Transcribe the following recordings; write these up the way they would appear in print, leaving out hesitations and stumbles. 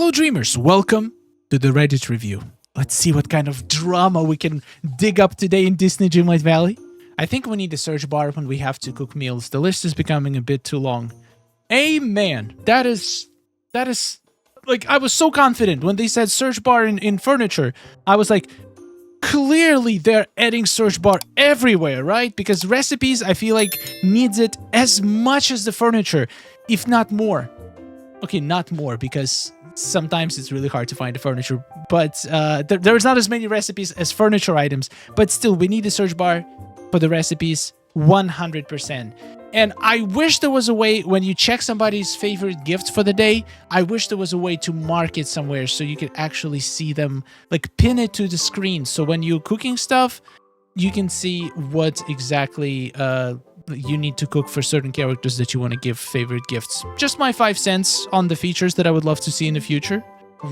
Hello dreamers, welcome to the Reddit review. Let's see what kind of drama we can dig up today in Disney Dreamlight Valley. I think we need a search bar when we have to cook meals. The list is becoming a bit too long. Amen. That is like, I was so confident when they said search bar in furniture. I was like, clearly they're adding search bar everywhere, right? Because recipes, I feel like, needs it as much as the furniture, if not more. Okay, not more, because sometimes it's really hard to find the furniture, but there's not as many recipes as furniture items, but still, we need a search bar for the recipes 100%. And I wish there was a way, when you check somebody's favorite gifts for the day, I wish there was a way to mark it somewhere so you could actually see them, like pin it to the screen. So when you're cooking stuff, you can see what exactly you need to cook for certain characters that you want to give favorite gifts. Just my 5 cents on the features that I would love to see in the future.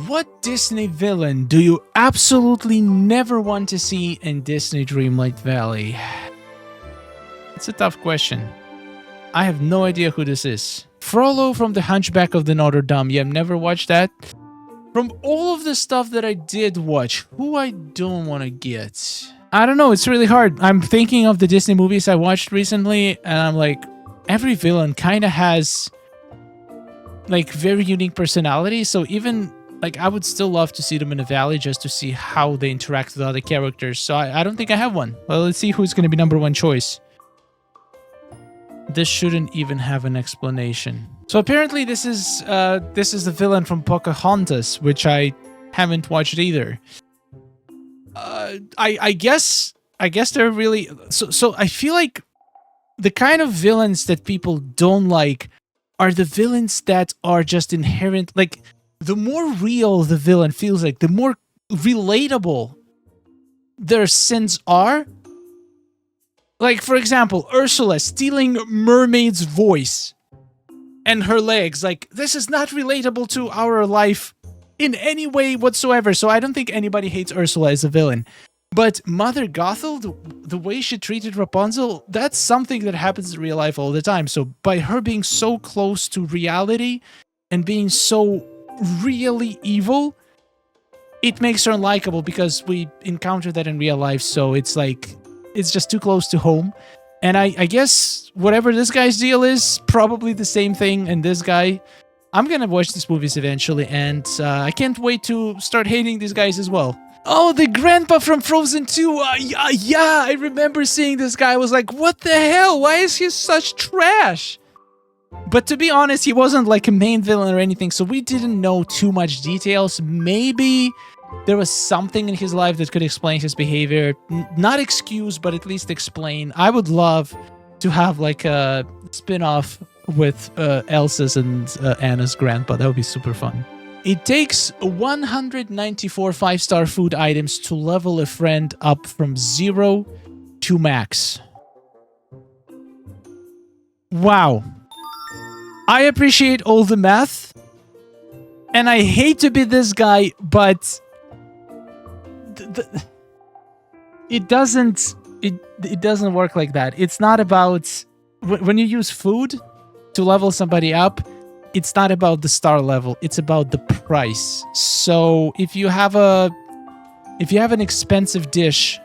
What Disney villain do you absolutely never want to see in Disney Dreamlight Valley? It's a tough question. I have no idea who this is. Frollo from The Hunchback of the Notre Dame. Yeah, I've never watched that. From all of the stuff that I did watch, who I don't want to get? I don't know, it's really hard. I'm thinking of the Disney movies I watched recently, and I'm like, every villain kind of has, like, very unique personality, so even, like, I would still love to see them in a valley just to see how they interact with other characters, so I don't think I have one. Well, let's see who's going to be #1 choice. This shouldn't even have an explanation. So apparently this is the villain from Pocahontas, which I haven't watched either. I guess they're really so I feel like the kind of villains that people don't like are the villains that are just inherent, like the more real the villain feels, like the more relatable their sins are. Like, for example, Ursula stealing Mermaid's voice and her legs. Like, this is not relatable to our life in any way whatsoever, so I don't think anybody hates Ursula as a villain. But Mother Gothel, the way she treated Rapunzel, that's something that happens in real life all the time. So by her being so close to reality and being so really evil, it makes her unlikable because we encounter that in real life, so it's like, it's just too close to home. And I guess whatever this guy's deal is, probably the same thing in this guy. I'm gonna watch these movies eventually, and I can't wait to start hating these guys as well. Oh, the grandpa from Frozen 2! Yeah, I remember seeing this guy. I was like, what the hell? Why is he such trash? But to be honest, he wasn't like a main villain or anything, so we didn't know too much details. Maybe there was something in his life that could explain his behavior. Not excuse, but at least explain. I would love to have like a spin-off with Elsa's and Anna's grandpa. That would be super fun. It takes 194 5-star food items to level a friend up from 0 to max. Wow. I appreciate all the math, and I hate to be this guy, but it doesn't work like that. It's not about when you use food to level somebody up, it's not about the star level, it's about the price. So if you have an expensive dish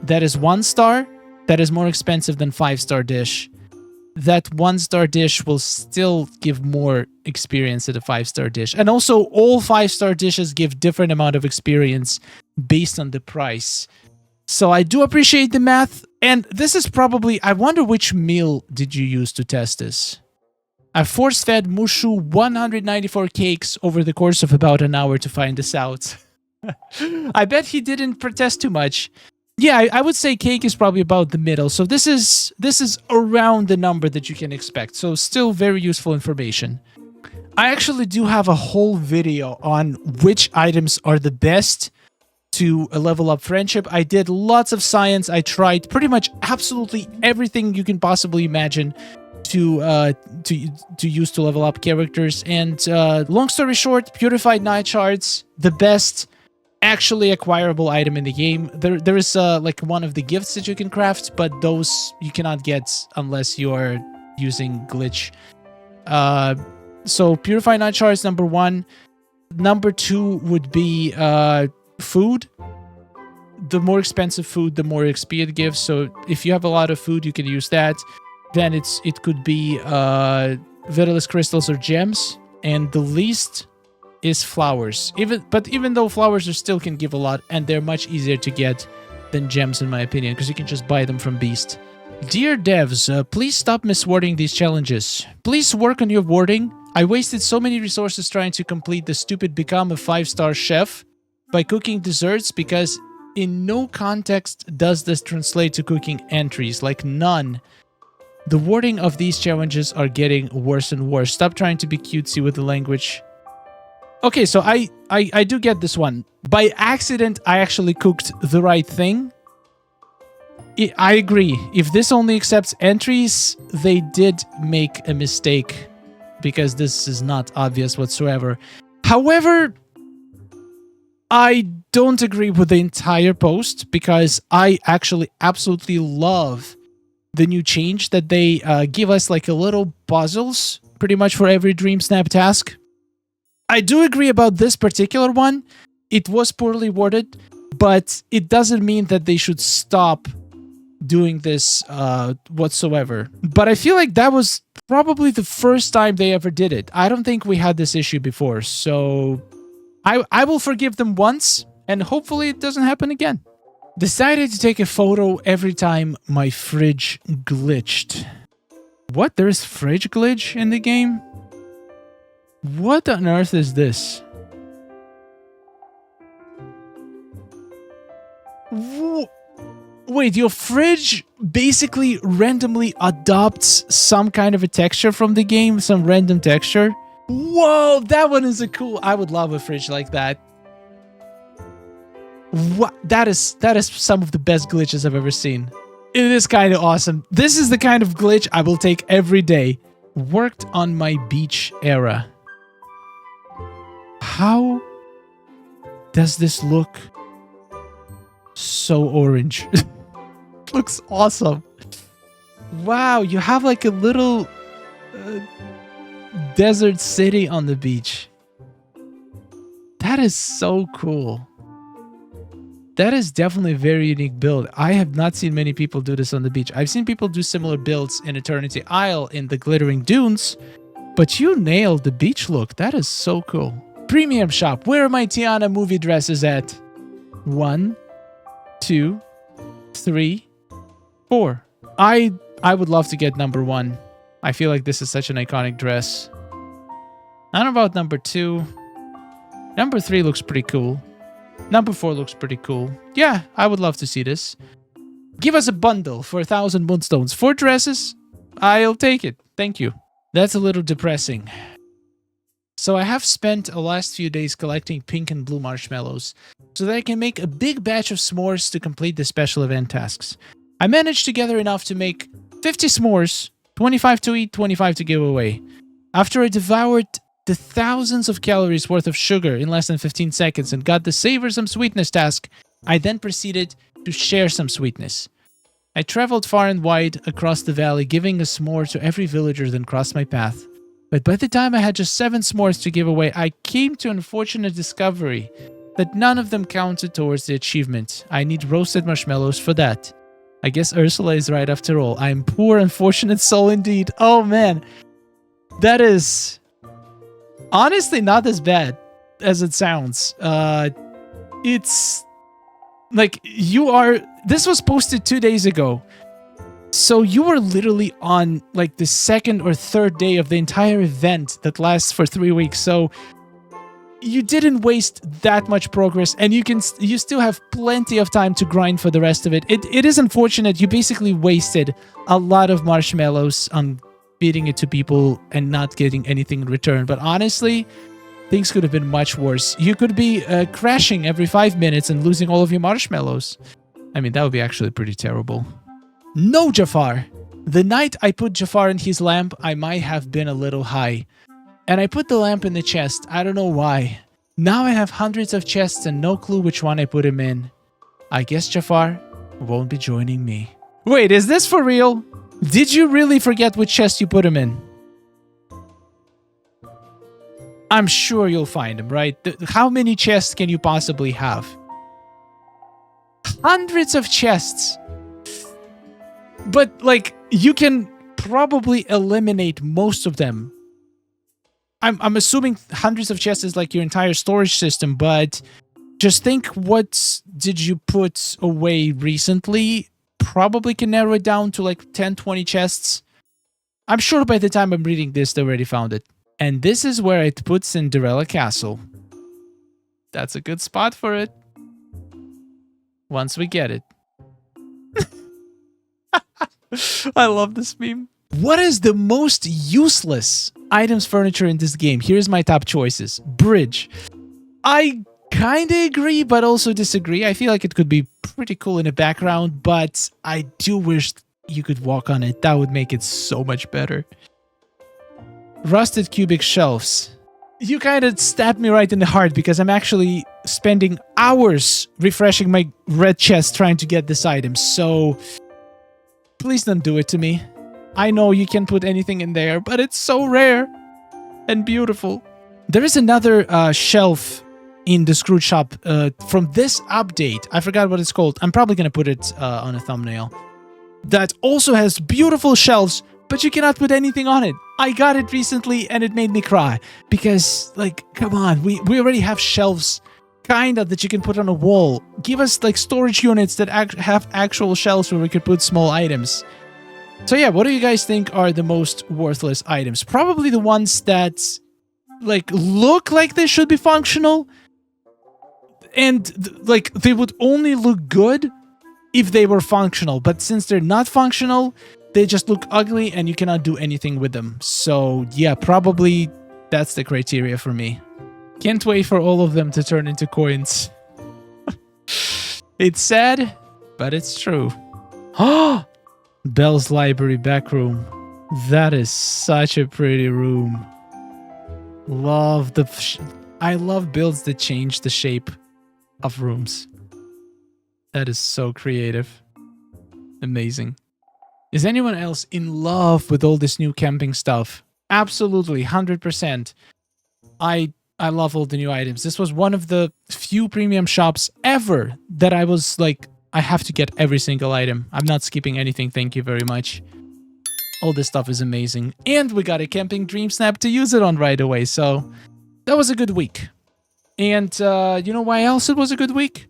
that is 1 star, that is more expensive than 5-star dish, that 1-star dish will still give more experience than a 5-star dish. And also, all 5-star dishes give different amount of experience based on the price. So I do appreciate the math, and this is probably, I wonder which meal did you use to test this? I force-fed Mushu 194 cakes over the course of about an hour to find this out. I bet he didn't protest too much. Yeah, I would say cake is probably about the middle. So this is around the number that you can expect. So still very useful information. I actually do have a whole video on which items are the best to level up friendship. I did lots of science. I tried pretty much absolutely everything you can possibly imagine to use to level up characters. And long story short, purified night shards, the best actually acquirable item in the game. There is like one of the gifts that you can craft, but those you cannot get unless you are using glitch. So purified night shards #1. Number 2 would be food. The more expensive food, the more XP it gives. So if you have a lot of food, you can use that. Then it could be Vitalisk crystals or gems. And the least is flowers. Even though flowers are still can give a lot, and they're much easier to get than gems in my opinion, because you can just buy them from Beast. Dear devs, please stop miswording these challenges. Please work on your wording. I wasted so many resources trying to complete the stupid become a 5-star chef by cooking desserts, because in no context does this translate to cooking entries, like none. The wording of these challenges are getting worse and worse. Stop trying to be cutesy with the language. Okay, so I do get this one. By accident, I actually cooked the right thing. I agree. If this only accepts entries, they did make a mistake, because this is not obvious whatsoever. However, I don't agree with the entire post, because I actually absolutely love the new change that they give us like a little puzzles pretty much for every Dream Snap task. I do agree about this particular one. It was poorly worded, but it doesn't mean that they should stop doing this whatsoever. But I feel like that was probably the first time they ever did it. I don't think we had this issue before, so I will forgive them once, and hopefully it doesn't happen again. Decided to take a photo every time my fridge glitched. What? There's fridge glitch in the game? What on earth is this? Wait, your fridge basically randomly adopts some kind of a texture from the game, some random texture? Whoa, that one is a cool... I would love a fridge like that. What? That is some of the best glitches I've ever seen. It is kind of awesome. This is the kind of glitch I will take every day. Worked on my beach era. How does this look so orange? Looks awesome. Wow, you have like a little desert city on the beach. That is so cool. That is definitely a very unique build. I have not seen many people do this on the beach. I've seen people do similar builds in Eternity Isle in the Glittering Dunes, but you nailed the beach look. That is so cool. Premium shop. Where are my Tiana movie dresses at? 1, 2, 3, 4. I would love to get number 1. I feel like this is such an iconic dress. I don't know about number 2. Number 3 looks pretty cool. Number 4 looks pretty cool. Yeah, I would love to see this. Give us a bundle for 1,000 moonstones. 4 dresses? I'll take it. Thank you. That's a little depressing. So I have spent the last few days collecting pink and blue marshmallows so that I can make a big batch of s'mores to complete the special event tasks. I managed to gather enough to make 50 s'mores, 25 to eat, 25 to give away. After I devoured the thousands of calories worth of sugar in less than 15 seconds and got the savor some sweetness task, I then proceeded to share some sweetness. I traveled far and wide across the valley, giving a s'more to every villager that crossed my path. But by the time I had just 7 s'mores to give away, I came to an unfortunate discovery that none of them counted towards the achievement. I need roasted marshmallows for that. I guess Ursula is right after all. I am poor, unfortunate soul indeed. Oh man, that is honestly not as bad as it sounds. It's like you are... This was posted 2 days ago. So you were literally on like the 2nd or 3rd day of the entire event that lasts for 3 weeks. So you didn't waste that much progress, and you still have plenty of time to grind for the rest of it. It is unfortunate. You basically wasted a lot of marshmallows on feeding it to people and not getting anything in return. But honestly, things could have been much worse. You could be crashing every 5 minutes and losing all of your marshmallows. I mean, that would be actually pretty terrible. No, Jafar. The night I put Jafar in his lamp, I might have been a little high. And I put the lamp in the chest. I don't know why. Now I have hundreds of chests and no clue which one I put him in. I guess Jafar won't be joining me. Wait, is this for real? Did you really forget which chest you put him in? I'm sure you'll find them, right? How many chests can you possibly have? Hundreds of chests. But, like, you can probably eliminate most of them. I'm assuming hundreds of chests is like your entire storage system, but just think, what did you put away recently? Probably can narrow it down to like 10, 20 chests. I'm sure by the time I'm reading this, they already found it. And this is where I'd put Cinderella Castle. That's a good spot for it. Once we get it. I love this meme. What is the most useless items furniture in this game? Here's my top choices. Bridge. I kind of agree, but also disagree. I feel like it could be pretty cool in the background, but I do wish you could walk on it. That would make it so much better. Rusted cubic shelves. You kind of stabbed me right in the heart because I'm actually spending hours refreshing my red chest trying to get this item, so please don't do it to me. I know you can put anything in there, but it's so rare and beautiful. There is another shelf in the Scrooge shop from this update. I forgot what it's called. I'm probably going to put it on a thumbnail. That also has beautiful shelves, but you cannot put anything on it. I got it recently and it made me cry. Because, like, come on. We already have shelves, kinda, that you can put on a wall. Give us, like, storage units that have actual shelves where we could put small items. So yeah, what do you guys think are the most worthless items? Probably the ones that, like, look like they should be functional. And, like, they would only look good if they were functional. But since they're not functional, they just look ugly and you cannot do anything with them. So yeah, probably that's the criteria for me. Can't wait for all of them to turn into coins. It's sad, but it's true. Belle's library back room. That is such a pretty room. Love I love builds that change the shape of rooms. That is so creative. Amazing. Is anyone else in love with all this new camping stuff? Absolutely, 100%. I love all the new items. This was one of the few premium shops ever that I was like, I have to get every single item. I'm not skipping anything, thank you very much. All this stuff is amazing. And we got a camping dream snap to use it on right away, so that was a good week. And you know why else it was a good week?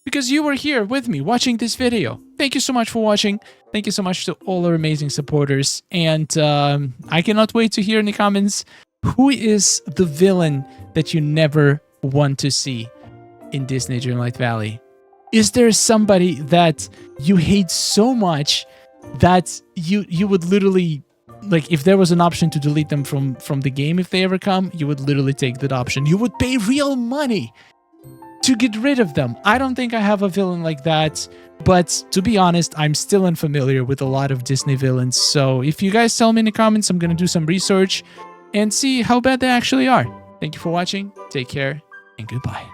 Because you were here with me watching this video. Thank you so much for watching. Thank you so much to all our amazing supporters. And I cannot wait to hear in the comments, who is the villain that you never want to see in Disney Dreamlight Valley? Is there somebody that you hate so much that you would literally, like, if there was an option to delete them from the game if they ever come, you would literally take that option. You would pay real money to get rid of them. I don't think I have a villain like that, but to be honest, I'm still unfamiliar with a lot of Disney villains. So if you guys tell me in the comments, I'm gonna do some research and see how bad they actually are. Thank you for watching, take care, and goodbye.